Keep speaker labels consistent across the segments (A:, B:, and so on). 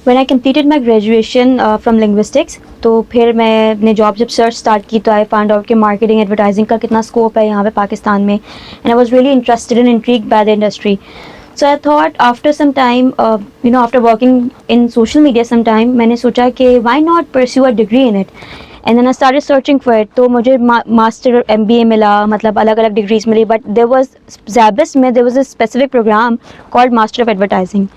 A: When I completed my graduation from linguistics, तो फिर मैंने जॉब जब सर्च स्टार्ट की तो आई फाउंड आउट कि मार्केटिंग एडवर्टाइजिंग का कितना स्कोप है यहाँ पे पाकिस्तान में, and I was really interested and intrigued by the industry. So I thought after some time, after working in social media some time, मैंने सोचा कि why not pursue a degree in it. And then I started searching for it. तो मुझे master MBA मिला, मतलब अलग अलग degrees मिली, but there was ZABIST में there was a specific program called Master of Advertising.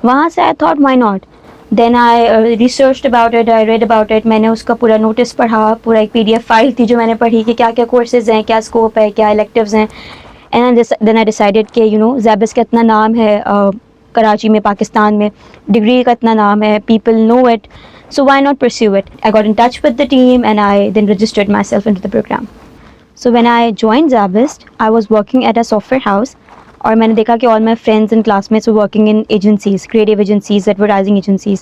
A: वहाँ से I thought why not. Then I researched about it, I read about it. मैंने उसका पूरा नोटिस पढ़ा, पूरा एक PDF फाइल थी जो मैंने पढ़ी कि क्या क्या कोर्सेज हैं, क्या स्कोप है, क्या electives हैं. And then I decided कि ZABIST का इतना नाम है कराची में, पाकिस्तान में, डिग्री का इतना नाम है, people know it, so why not pursue it. I got in touch with the team and I then registered myself into the program. So when I joined ZABIST, I was working at a software house, और मैंने देखा कि all my friends and classmates were working in agencies, creative agencies, advertising agencies.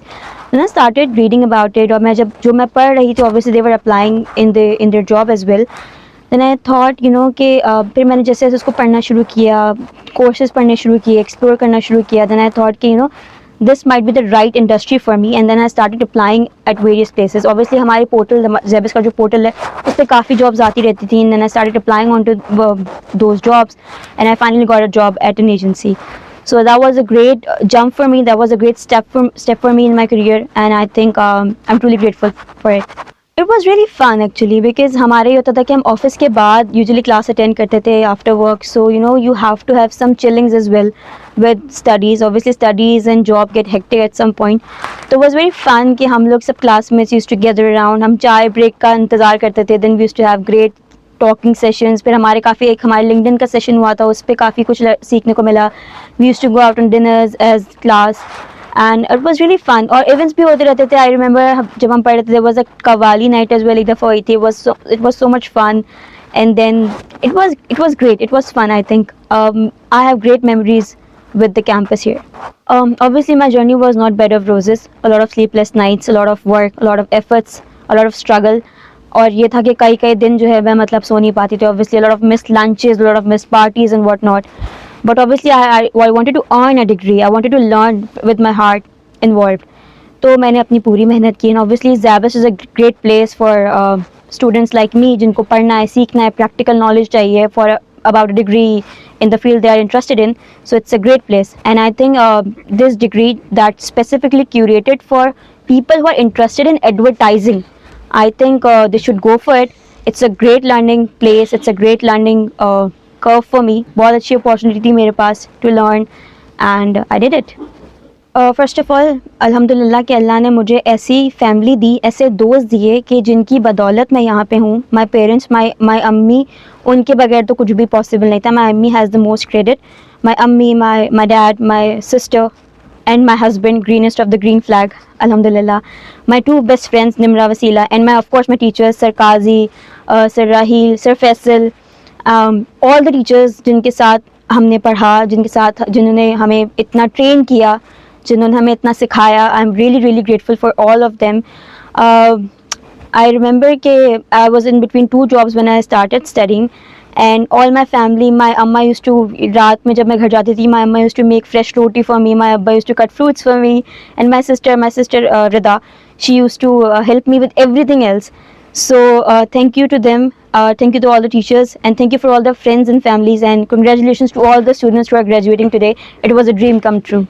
A: Then I started reading about it, और जो मैं पढ़ रही थी, obviously they were applying in their job as well. Then I thought कि फिर मैंने जैसे जैसे उसको पढ़ना शुरू किया, कोर्सेज पढ़ने शुरू किए, एक्सप्लोर करना शुरू किया. Then I thought कि this might be the right industry for me, and then I started applying at various places. Obviously हमारे पोर्टल, ZABIST का जो पोर्टल है, उस पर काफ़ी जॉब्स आती रहती थी. And then I started applying onto those jobs, and I finally got a job at an agency. So that was a great jump for me. That was a great step for me in my career, and I think I'm truly grateful for it. It was really fun actually, because हमारे ये होता था कि हम office के बाद usually class attend करते थे after work. So you have to have some chillings as well with studies. Obviously studies and job get hectic at some point. तो it was very fun कि हम लोग सब classmates used to gather around. हम चाय break का इंतज़ार करते थे. Then we used to have great talking sessions. फिर हमारे लिंक्डइन का सेशन हुआ था, उस पर काफ़ी कुछ सीखने को मिला. We used to go out on dinners as class, and it was really fun. और इवेंट्स भी होते रहते थे. आई रिमेंबर जब हम पढ़ रहे थे, there was a qawwali night as well, एक दफ़ा हुई थी. It was so much fun, and then it was great. It was fun. I think I have great memories with the campus here. Obviously my journey was not bed of roses. A lot of sleepless nights, a lot of work, a lot of efforts, a lot of struggle. और ये था कि कई दिन जो है मैं मतलब सो नहीं पाती थी. Obviously a lot of missed lunches, a lot of missed parties and what not. But obviously I wanted to earn a degree. I wanted to learn with my heart involved. तो मैंने अपनी पूरी मेहनत की. And obviously ZABIST is a great place for students like me जिनको पढ़ना है, सीखना है, practical knowledge चाहिए for about a degree in the field they are interested in. So it's a great place. And I think this degree that's specifically curated for people who are interested in advertising, I think they should go for it. It's a great learning place. It's a great learning curve for me. बहुत अच्छी opportunity थी मेरे पास to learn, and I did it. First of all अल्हम्दुलिल्लाह कि अल्लाह ने मुझे ऐसी family दी, ऐसे दोस्त दिए कि जिनकी बदौलत मैं यहाँ पे हूँ. माई पेरेंट्स, माई अम्मी, उनके बगैर तो कुछ भी पॉसिबल नहीं था. माई अम्मी हैज़ द मोस्ट क्रेडिट. माई अम्मी, my dad, my sister and my husband, greenest of the green flag, alhamdulillah. My two best friends, Nimra, Wasila, and of course my teachers, Sir Qazi, Sir Rahil, Sir Faisal, all the teachers जिनके साथ हमने पढ़ा, जिन्होंने हमें इतना train किया, जिन्होंने हमें इतना सिखाया. I am really grateful for all of them. I remember कि I was in between two jobs when I started studying. And all my family, my amma used to, रात में जब मैं घर जाती थी, my amma used to make fresh roti for me, my abba used to cut fruits for me, and my sister Rida, she used to help me with everything else. So thank you to them, thank you to all the teachers, and thank you for all the friends and families, and congratulations to all the students who are graduating today. It was a dream come true.